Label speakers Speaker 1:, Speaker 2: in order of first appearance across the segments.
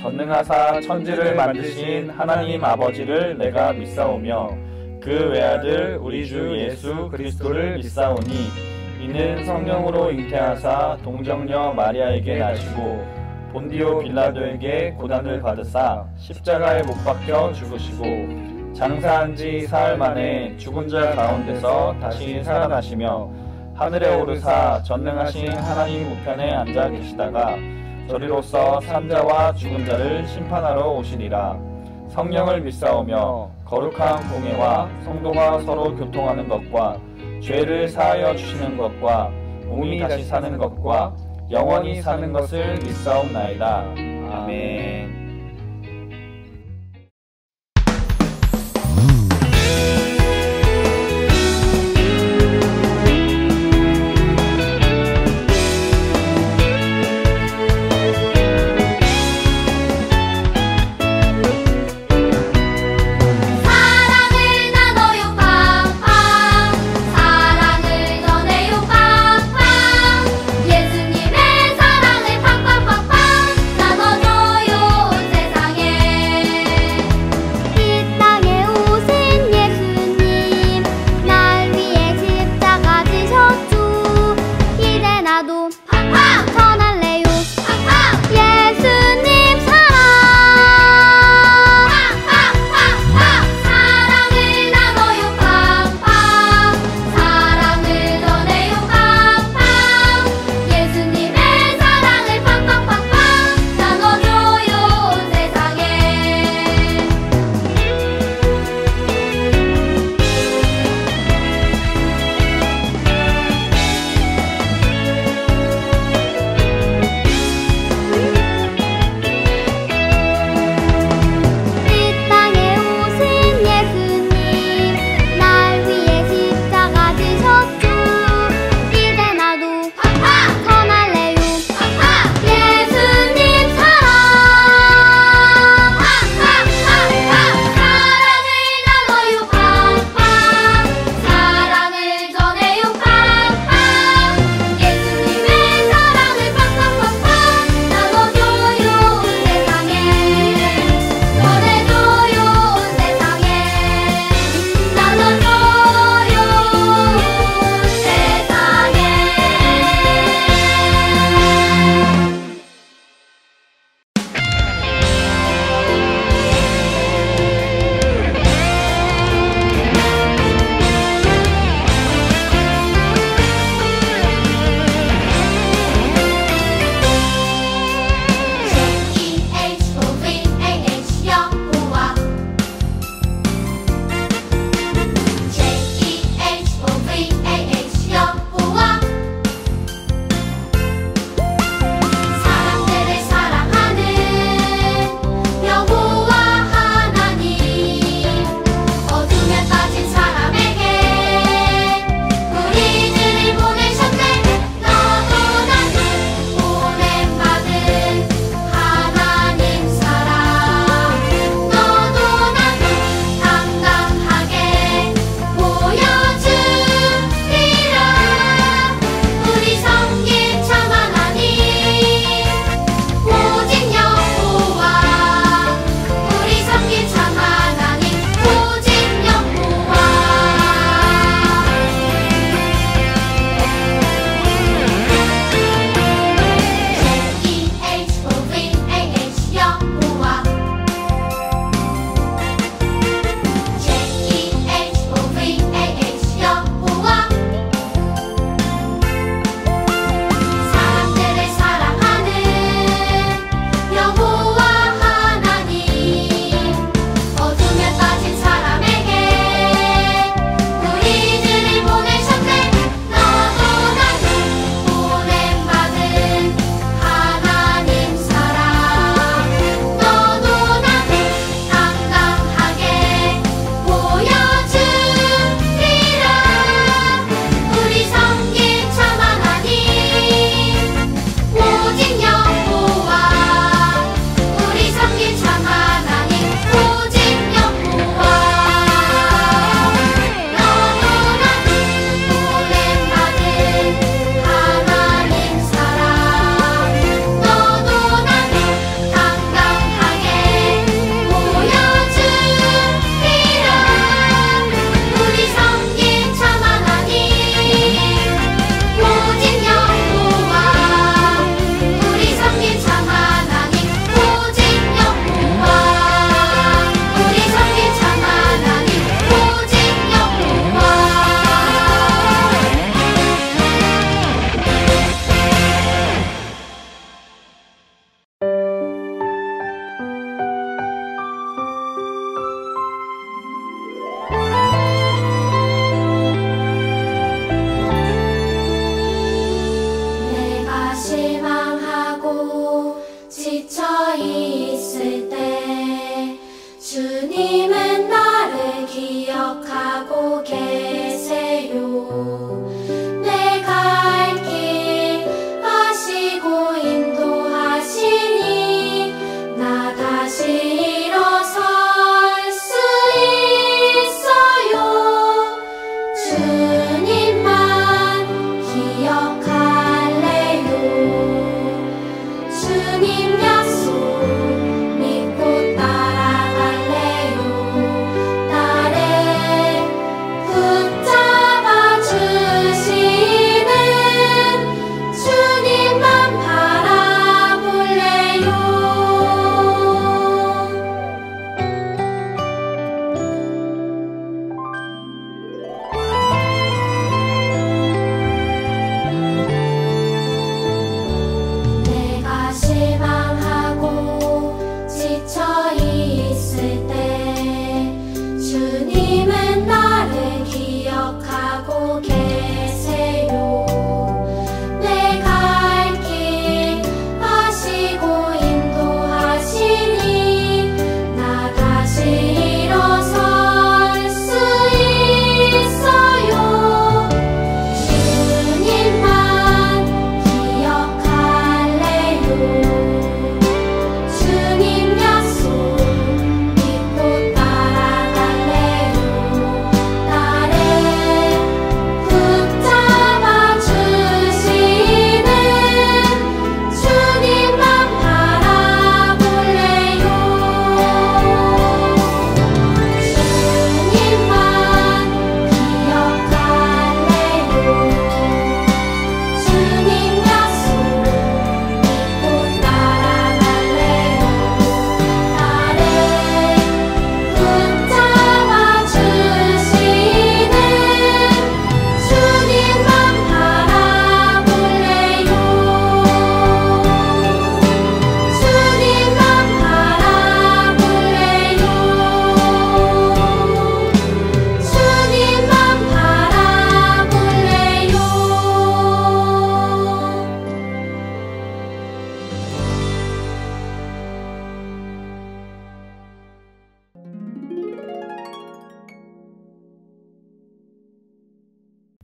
Speaker 1: 전능하사 천지를 만드신 하나님 아버지를 내가 믿사오며 그 외아들 우리 주 예수 그리스도를 믿사오니 이는 성령으로 잉태하사 동정녀 마리아에게 나시고 본디오 빌라도에게 고난을 받으사 십자가에 못 박혀 죽으시고 장사한 지 사흘 만에 죽은 자 가운데서 다시 살아나시며 하늘에 오르사 전능하신 하나님 우편에 앉아 계시다가 저리로서 산자와 죽은 자를 심판하러 오시리라. 성령을 믿사오며 거룩한 공예와 성도가 서로 교통하는 것과 죄를 사하여 주시는 것과 몸이 다시 사는 것과 영원히 사는 것을 믿사옵나이다. 아멘.
Speaker 2: 예수님의 사랑을 팡팡팡팡 나눠줘요.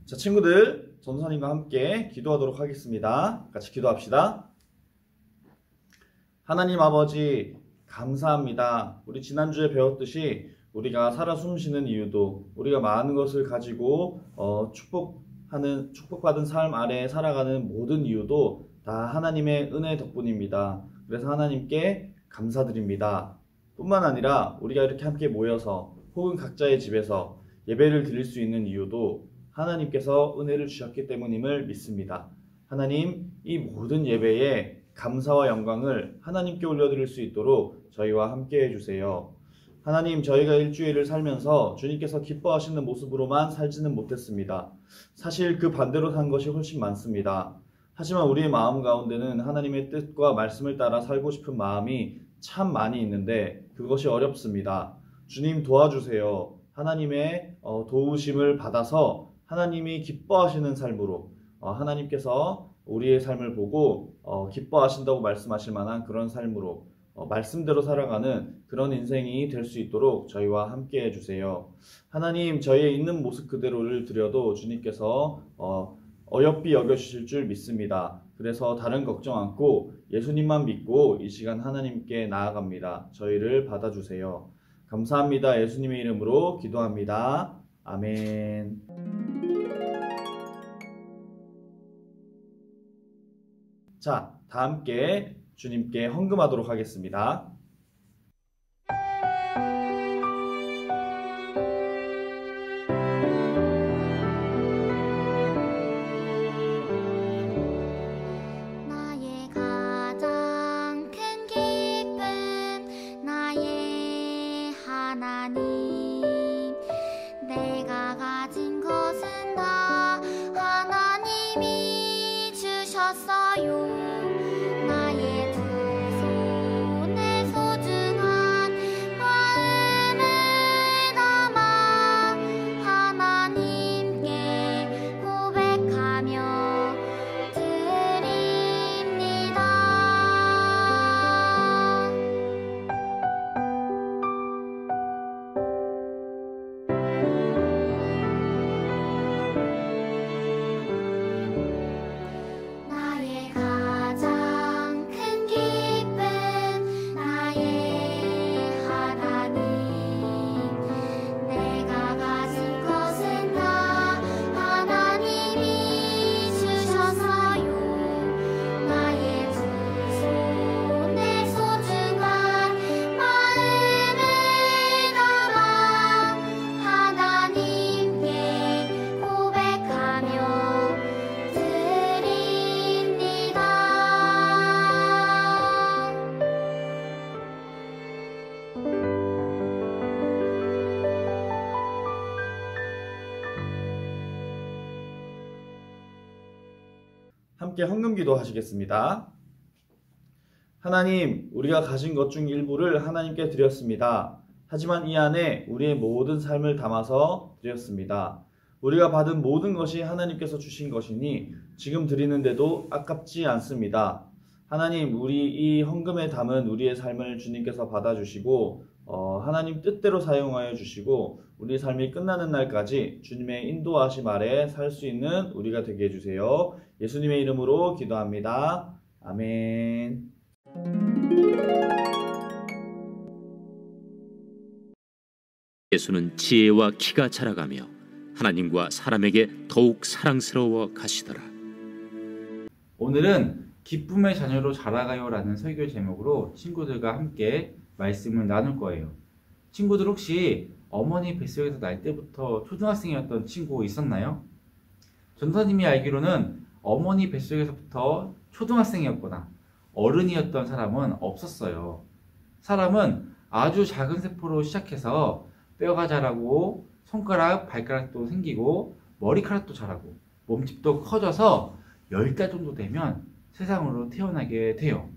Speaker 2: 자, 친구들, 전도사님과 함께 기도하도록 하겠습니다. 같이 기도합시다. 하나님 아버지, 감사합니다. 우리 지난주에 배웠듯이 우리가 살아 숨쉬는 이유도, 우리가 많은 것을 가지고 축복받은 삶 아래에 살아가는 모든 이유도 다 하나님의 은혜 덕분입니다. 그래서 하나님께 감사드립니다. 뿐만 아니라 우리가 이렇게 함께 모여서 혹은 각자의 집에서 예배를 드릴 수 있는 이유도 하나님께서 은혜를 주셨기 때문임을 믿습니다. 하나님, 이 모든 예배에 감사와 영광을 하나님께 올려드릴 수 있도록 저희와 함께 해주세요. 하나님, 저희가 일주일을 살면서 주님께서 기뻐하시는 모습으로만 살지는 못했습니다. 사실 그 반대로 산 것이 훨씬 많습니다. 하지만 우리의 마음 가운데는 하나님의 뜻과 말씀을 따라 살고 싶은 마음이 참 많이 있는데 그것이 어렵습니다. 주님 도와주세요. 하나님의 도우심을 받아서 하나님이 기뻐하시는 삶으로 하나님께서 우리의 삶을 보고 기뻐하신다고 말씀하실 만한 그런 삶으로 말씀대로 살아가는 그런 인생이 될 수 있도록 저희와 함께 해주세요. 하나님, 저희의 있는 모습 그대로를 드려도 주님께서 어여삐 여겨주실 줄 믿습니다. 그래서 다른 걱정 않고 예수님만 믿고 이 시간 하나님께 나아갑니다. 저희를 받아주세요. 감사합니다. 예수님의 이름으로 기도합니다. 아멘. 자, 다 함께 주님께 헌금하도록 하겠습니다.
Speaker 3: 나의 가장 큰 기쁨 나의 하나님 내가 가진 것은 다 하나님이 주셨어요. 나의 두 손에 소중한 마음을 담아 하나님께 고백하며 드립니다. 나의 가장 큰 기쁨 나의 하나님 내가 가진 것은 다 하나님이 주셨어요. 나의 두 손에 소중한 마음을 담아 하나님께 고백하며 드립니다.
Speaker 2: 함께 헌금기도 하시겠습니다. 하나님, 우리가 가진 것 중 일부를 하나님께 드렸습니다. 하지만 이 안에 우리의 모든 삶을 담아서 드렸습니다. 우리가 받은 모든 것이 하나님께서 주신 것이니 지금 드리는데도 아깝지 않습니다. 하나님, 우리 이 헌금에 담은 우리의 삶을 주님께서 받아주시고 하나님 뜻대로 사용하여 주시고 우리 삶이 끝나는 날까지 주님의 인도하심 아래 살 수 있는 우리가 되게 해주세요. 예수님의 이름으로 기도합니다. 아멘.
Speaker 4: 예수는 지혜와 키가 자라가며 하나님과 사람에게 더욱 사랑스러워 가시더라.
Speaker 5: 오늘은 기쁨의 자녀로 자라가요라는 설교 제목으로 친구들과 함께 말씀을 나눌 거예요. 친구들 혹시 어머니 뱃속에서 날 때부터 초등학생이었던 친구 있었나요? 전도사님이 알기로는 어머니 뱃속에서부터 초등학생이었거나 어른이었던 사람은 없었어요. 사람은 아주 작은 세포로 시작해서 뼈가 자라고 손가락, 발가락도 생기고 머리카락도 자라고 몸집도 커져서 10달 정도 되면 세상으로 태어나게 돼요.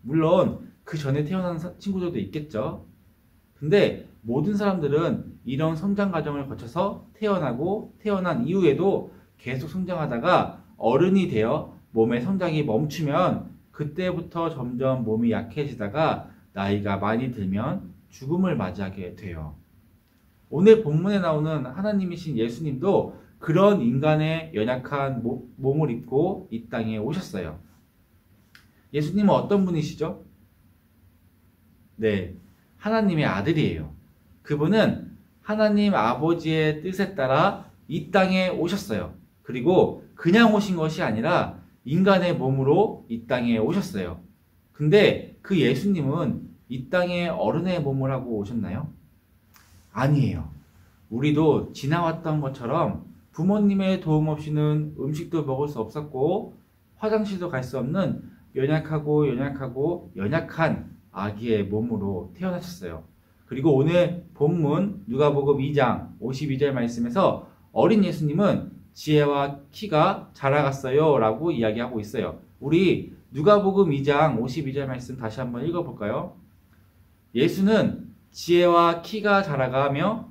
Speaker 5: 물론 그 전에 태어난 친구들도 있겠죠. 근데 모든 사람들은 이런 성장 과정을 거쳐서 태어나고 태어난 이후에도 계속 성장하다가 어른이 되어 몸의 성장이 멈추면 그때부터 점점 몸이 약해지다가 나이가 많이 들면 죽음을 맞이하게 돼요. 오늘 본문에 나오는 하나님이신 예수님도 그런 인간의 연약한 몸을 입고 이 땅에 오셨어요. 예수님은 어떤 분이시죠? 네, 하나님의 아들이에요. 그분은 하나님 아버지의 뜻에 따라 이 땅에 오셨어요. 그리고 그냥 오신 것이 아니라 인간의 몸으로 이 땅에 오셨어요. 근데 그 예수님은 이 땅에 어른의 몸을 하고 오셨나요? 아니에요. 우리도 지나왔던 것처럼 부모님의 도움 없이는 음식도 먹을 수 없었고 화장실도 갈 수 없는 연약한 아기의 몸으로 태어나셨어요. 그리고 오늘 본문 누가복음 2장 52절 말씀에서 어린 예수님은 지혜와 키가 자라갔어요 라고 이야기하고 있어요. 우리 누가복음 2장 52절 말씀 다시 한번 읽어볼까요? 예수는 지혜와 키가 자라가며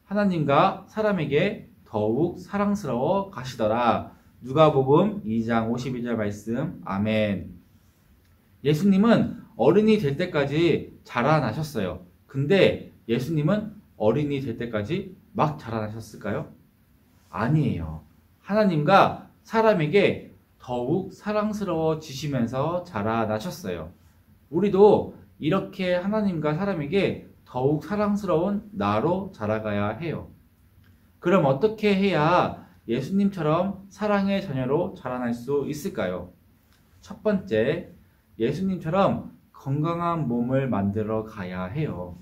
Speaker 5: 하나님과 사람에게 더욱 사랑스러워 가시더라. 누가복음 2장 52절 말씀. 아멘. 예수님은 어른이 될 때까지 자라나셨어요. 근데 예수님은 어린이 될 때까지 막 자라나셨을까요? 아니에요. 하나님과 사람에게 더욱 사랑스러워지시면서 자라나셨어요. 우리도 이렇게 하나님과 사람에게 더욱 사랑스러운 나로 자라가야 해요. 그럼 어떻게 해야 예수님처럼 사랑의 자녀로 자라날 수 있을까요? 첫 번째, 예수님처럼 건강한 몸을 만들어 가야 해요.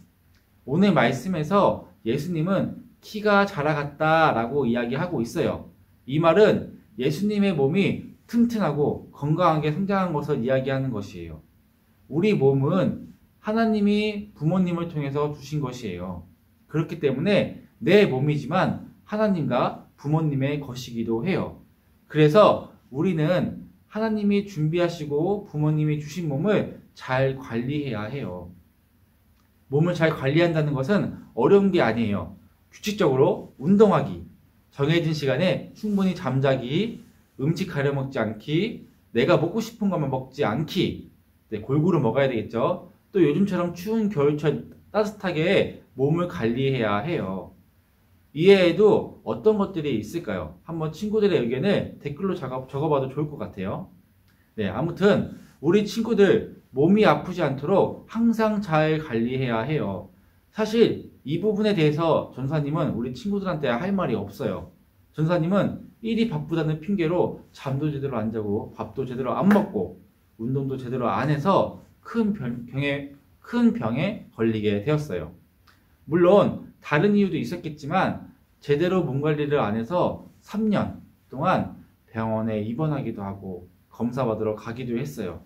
Speaker 5: 오늘 말씀에서 예수님은 키가 자라갔다라고 이야기하고 있어요. 이 말은 예수님의 몸이 튼튼하고 건강하게 성장한 것을 이야기하는 것이에요. 우리 몸은 하나님이 부모님을 통해서 주신 것이에요. 그렇기 때문에 내 몸이지만 하나님과 부모님의 것이기도 해요. 그래서 우리는 하나님이 준비하시고 부모님이 주신 몸을 잘 관리해야 해요. 몸을 잘 관리한다는 것은 어려운 게 아니에요. 규칙적으로 운동하기, 정해진 시간에 충분히 잠자기, 음식 가려 먹지 않기, 내가 먹고 싶은 것만 먹지 않기, 네, 골고루 먹어야 되겠죠. 또 요즘처럼 추운 겨울철 따뜻하게 몸을 관리해야 해요. 이외에도 어떤 것들이 있을까요? 한번 친구들의 의견을 댓글로 적어봐도 좋을 것 같아요. 네, 아무튼 우리 친구들 몸이 아프지 않도록 항상 잘 관리해야 해요. 사실 이 부분에 대해서 전사님은 우리 친구들한테 할 말이 없어요. 전사님은 일이 바쁘다는 핑계로 잠도 제대로 안 자고 밥도 제대로 안 먹고 운동도 제대로 안 해서 큰 병에 걸리게 되었어요. 물론 다른 이유도 있었겠지만 제대로 몸 관리를 안 해서 3년 동안 병원에 입원하기도 하고 검사 받으러 가기도 했어요.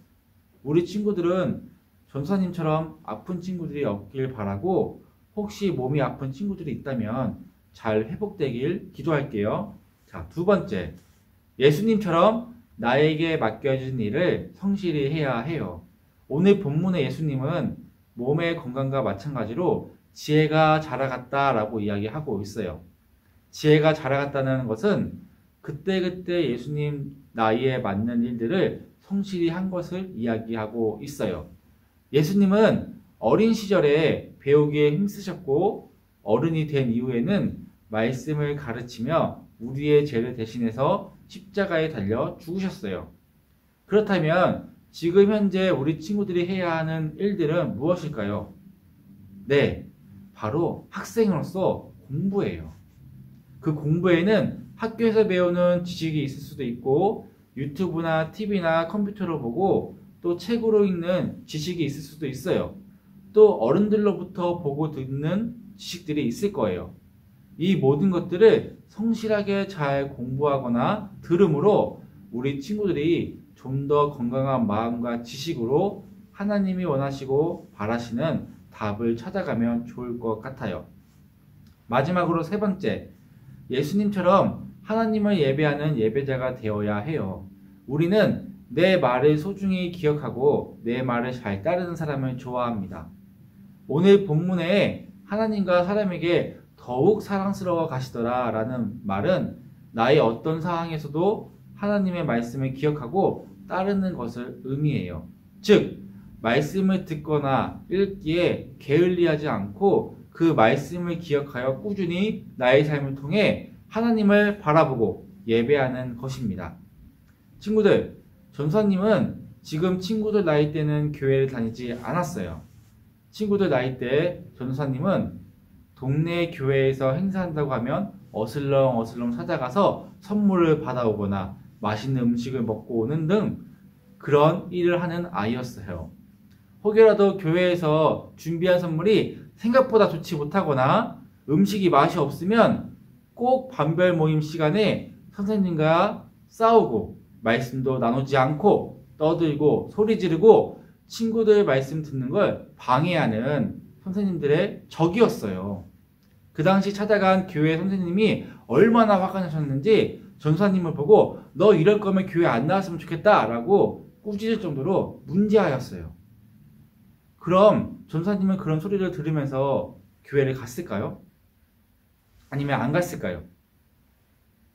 Speaker 5: 우리 친구들은 전사님처럼 아픈 친구들이 없길 바라고 혹시 몸이 아픈 친구들이 있다면 잘 회복되길 기도할게요. 자, 두 번째, 예수님처럼 나에게 맡겨진 일을 성실히 해야 해요. 오늘 본문의 예수님은 몸의 건강과 마찬가지로 지혜가 자라갔다라고 이야기하고 있어요. 지혜가 자라갔다는 것은 그때그때 예수님 나이에 맞는 일들을 성실히 한 것을 이야기하고 있어요. 예수님은 어린 시절에 배우기에 힘쓰셨고 어른이 된 이후에는 말씀을 가르치며 우리의 죄를 대신해서 십자가에 달려 죽으셨어요. 그렇다면 지금 현재 우리 친구들이 해야 하는 일들은 무엇일까요? 네, 바로 학생으로서 공부예요. 그 공부에는 학교에서 배우는 지식이 있을 수도 있고 유튜브나 TV나 컴퓨터로 보고 또 책으로 읽는 지식이 있을 수도 있어요. 또 어른들로부터 보고 듣는 지식들이 있을 거예요. 이 모든 것들을 성실하게 잘 공부하거나 들음으로 우리 친구들이 좀 더 건강한 마음과 지식으로 하나님이 원하시고 바라시는 답을 찾아가면 좋을 것 같아요. 마지막으로 세 번째, 예수님처럼 하나님을 예배하는 예배자가 되어야 해요. 우리는 내 말을 소중히 기억하고 내 말을 잘 따르는 사람을 좋아합니다. 오늘 본문에 하나님과 사람에게 더욱 사랑스러워 가시더라 라는 말은 나의 어떤 상황에서도 하나님의 말씀을 기억하고 따르는 것을 의미해요. 즉, 말씀을 듣거나 읽기에 게을리하지 않고 그 말씀을 기억하여 꾸준히 나의 삶을 통해 하나님을 바라보고 예배하는 것입니다. 친구들, 전사님은 지금 친구들 나이 때는 교회를 다니지 않았어요. 친구들 나이 때 전사님은 동네 교회에서 행사한다고 하면 어슬렁어슬렁 찾아가서 선물을 받아오거나 맛있는 음식을 먹고 오는 등 그런 일을 하는 아이였어요. 혹여라도 교회에서 준비한 선물이 생각보다 좋지 못하거나 음식이 맛이 없으면 꼭 반별 모임 시간에 선생님과 싸우고 말씀도 나누지 않고 떠들고 소리 지르고 친구들 말씀 듣는 걸 방해하는 선생님들의 적이었어요. 그 당시 찾아간 교회 선생님이 얼마나 화가 나셨는지 전사님을 보고 너 이럴 거면 교회 안 나왔으면 좋겠다 라고 꾸짖을 정도로 문제하였어요. 그럼 전사님은 그런 소리를 들으면서 교회를 갔을까요? 아니면 안 갔을까요?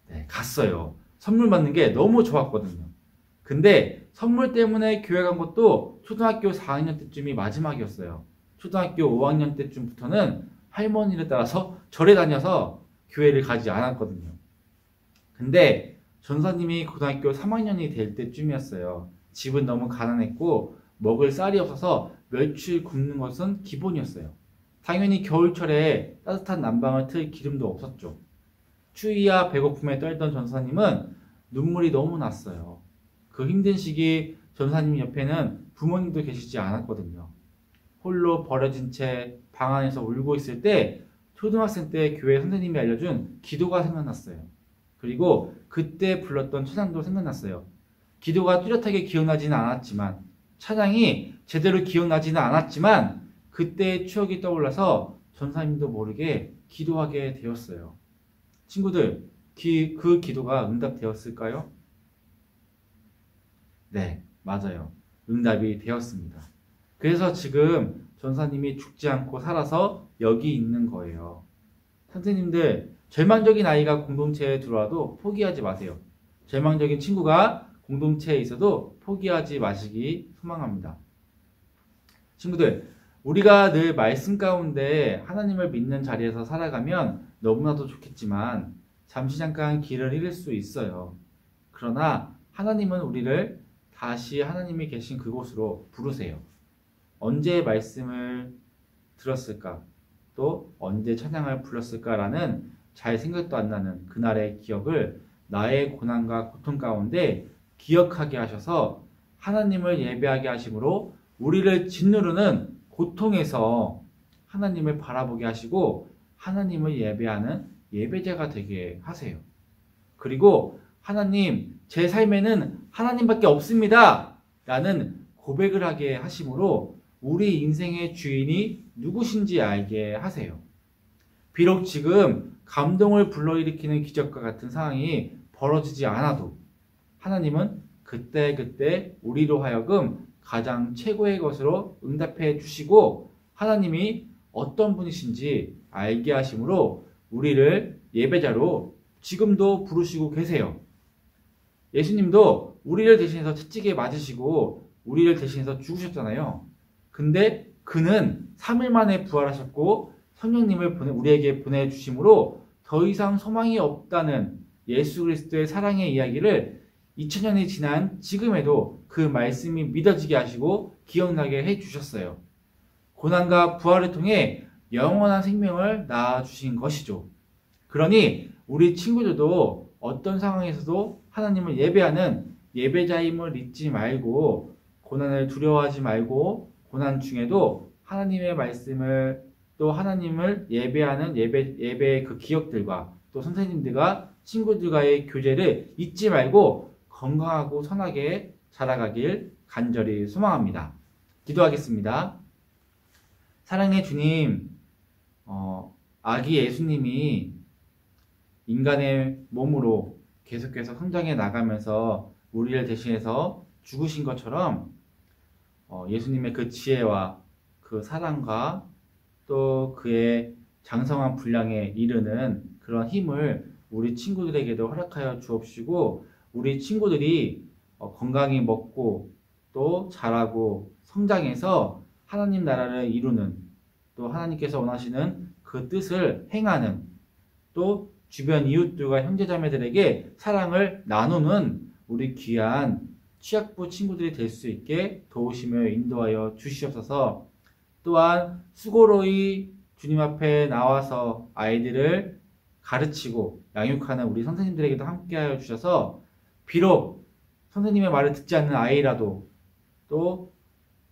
Speaker 5: 네, 갔어요. 선물 받는 게 너무 좋았거든요. 근데 선물 때문에 교회 간 것도 초등학교 4학년 때쯤이 마지막이었어요. 초등학교 5학년 때쯤부터는 할머니를 따라서 절에 다녀서 교회를 가지 않았거든요. 근데 전사님이 고등학교 3학년이 될 때쯤이었어요. 집은 너무 가난했고 먹을 쌀이 없어서 며칠 굶는 것은 기본이었어요. 당연히 겨울철에 따뜻한 난방을 틀 기름도 없었죠. 추위와 배고픔에 떨던 전사님은 눈물이 너무 났어요. 그 힘든 시기 전사님 옆에는 부모님도 계시지 않았거든요. 홀로 버려진 채 방 안에서 울고 있을 때 초등학생 때 교회 선생님이 알려준 기도가 생각났어요. 그리고 그때 불렀던 찬양도 생각났어요. 기도가 뚜렷하게 기억나지는 않았지만 찬양이 제대로 기억나지는 않았지만 그때의 추억이 떠올라서 전사님도 모르게 기도하게 되었어요. 친구들, 그 기도가 응답되었을까요? 네, 맞아요. 응답이 되었습니다. 그래서 지금 전사님이 죽지 않고 살아서 여기 있는 거예요. 선생님들, 절망적인 아이가 공동체에 들어와도 포기하지 마세요. 절망적인 친구가 공동체에 있어도 포기하지 마시기 소망합니다. 친구들, 우리가 늘 말씀 가운데 하나님을 믿는 자리에서 살아가면 너무나도 좋겠지만 잠시 잠깐 길을 잃을 수 있어요. 그러나 하나님은 우리를 다시 하나님이 계신 그곳으로 부르세요. 언제 말씀을 들었을까? 또 언제 찬양을 불렀을까라는 잘 생각도 안 나는 그날의 기억을 나의 고난과 고통 가운데 기억하게 하셔서 하나님을 예배하게 하심으로 우리를 짓누르는 고통에서 하나님을 바라보게 하시고 하나님을 예배하는 예배자가 되게 하세요. 그리고 하나님, 제 삶에는 하나님밖에 없습니다 라는 고백을 하게 하심으로 우리 인생의 주인이 누구신지 알게 하세요. 비록 지금 감동을 불러일으키는 기적과 같은 상황이 벌어지지 않아도 하나님은 그때그때 우리로 하여금 가장 최고의 것으로 응답해 주시고 하나님이 어떤 분이신지 알게 하심으로 우리를 예배자로 지금도 부르시고 계세요. 예수님도 우리를 대신해서 채찍에 맞으시고 우리를 대신해서 죽으셨잖아요. 근데 그는 3일 만에 부활하셨고 성령님을 우리에게 보내주심으로 더 이상 소망이 없다는 예수 그리스도의 사랑의 이야기를 2000년이 지난 지금에도 그 말씀이 믿어지게 하시고 기억나게 해주셨어요. 고난과 부활을 통해 영원한 생명을 낳아주신 것이죠. 그러니 우리 친구들도 어떤 상황에서도 하나님을 예배하는 예배자임을 잊지 말고 고난을 두려워하지 말고 고난 중에도 하나님의 말씀을 또 하나님을 예배하는 예배의 그 기억들과 또 선생님들과 친구들과의 교제를 잊지 말고 건강하고 선하게 자라가길 간절히 소망합니다. 기도하겠습니다. 사랑의 주님, 아기 예수님이 인간의 몸으로 계속해서 성장해 나가면서 우리를 대신해서 죽으신 것처럼 예수님의 그 지혜와 그 사랑과 또 그의 장성한 분량에 이르는 그런 힘을 우리 친구들에게도 허락하여 주옵시고 우리 친구들이 건강히 먹고 또 자라고 성장해서 하나님 나라를 이루는 또 하나님께서 원하시는 그 뜻을 행하는 또 주변 이웃들과 형제자매들에게 사랑을 나누는 우리 귀한 취약부 친구들이 될 수 있게 도우시며 인도하여 주시옵소서. 또한 수고로이 주님 앞에 나와서 아이들을 가르치고 양육하는 우리 선생님들에게도 함께하여 주셔서 비록 선생님의 말을 듣지 않는 아이라도 또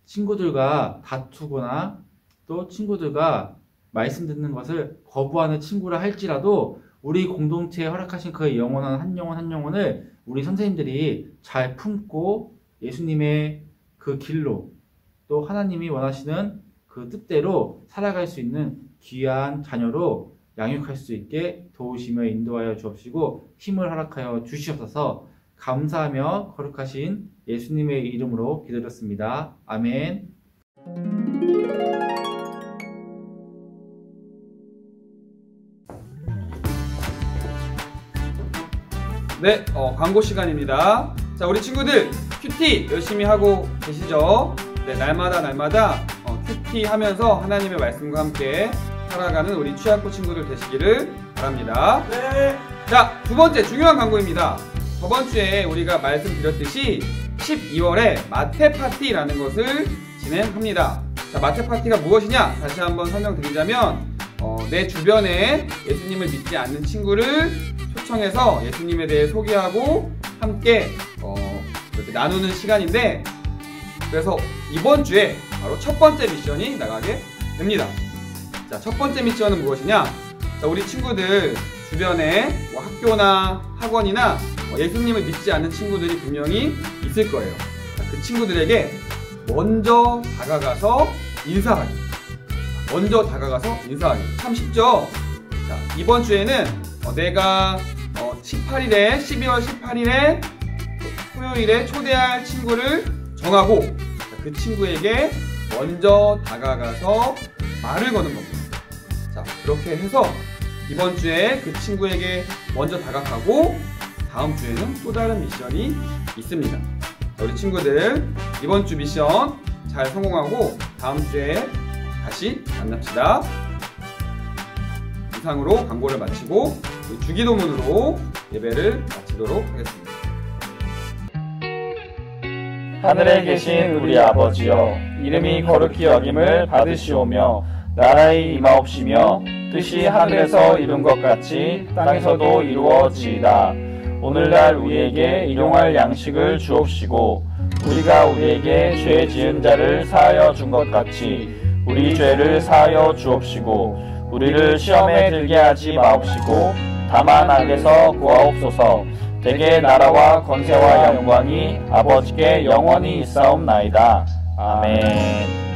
Speaker 5: 친구들과 다투거나 또 친구들과 말씀 듣는 것을 거부하는 친구라 할지라도 우리 공동체에 허락하신 그 영원한 한 영혼 한 영혼을 우리 선생님들이 잘 품고 예수님의 그 길로 또 하나님이 원하시는 그 뜻대로 살아갈 수 있는 귀한 자녀로 양육할 수 있게 도우시며 인도하여 주옵시고 힘을 허락하여 주시옵소서. 감사하며 거룩하신 예수님의 이름으로 기도드렸습니다. 아멘.
Speaker 6: 네, 광고 시간입니다. 자, 우리 친구들 큐티 열심히 하고 계시죠? 네, 날마다 큐티 하면서 하나님의 말씀과 함께 살아가는 우리 취약부 친구들 되시기를 바랍니다.
Speaker 2: 네.
Speaker 6: 자, 두 번째 중요한 광고입니다. 저번 주에 우리가 말씀드렸듯이 12월에 마태 파티라는 것을 진행합니다. 자, 마태 파티가 무엇이냐? 다시 한번 설명드리자면 내 주변에 예수님을 믿지 않는 친구를 초청해서 예수님에 대해 소개하고 함께 이렇게 나누는 시간인데, 그래서 이번 주에 바로 첫 번째 미션이 나가게 됩니다. 자, 첫 번째 미션은 무엇이냐? 자, 우리 친구들 주변에 뭐 학교나 학원이나 예수님을 믿지 않는 친구들이 분명히 있을 거예요. 자, 그 친구들에게 먼저 다가가서 인사하기. 참 쉽죠? 자, 이번 주에는 내가 12월 18일에 토요일에 초대할 친구를 정하고 그 친구에게 먼저 다가가서 말을 거는 겁니다. 자, 그렇게 해서 이번 주에 그 친구에게 먼저 다가가고 다음 주에는 또 다른 미션이 있습니다. 자, 우리 친구들 이번 주 미션 잘 성공하고 다음 주에 다시 만납시다. 이상으로 광고를 마치고 주기도문으로 예배를 마치도록 하겠습니다.
Speaker 1: 하늘에 계신 우리 아버지여, 이름이 거룩히 여김을 받으시오며 나라의 임하옵시며 뜻이 하늘에서 이룬 것 같이 땅에서도 이루어지이다. 오늘날 우리에게 일용할 양식을 주옵시고 우리가 우리에게 죄 지은 자를 사하여 준 것 같이 우리 죄를 사하여 주옵시고 우리를 시험에 들게 하지 마옵시고 다만 악에서 구하옵소서. 대개 나라와 권세와 영광이 아버지께 영원히 있사옵나이다. 아멘.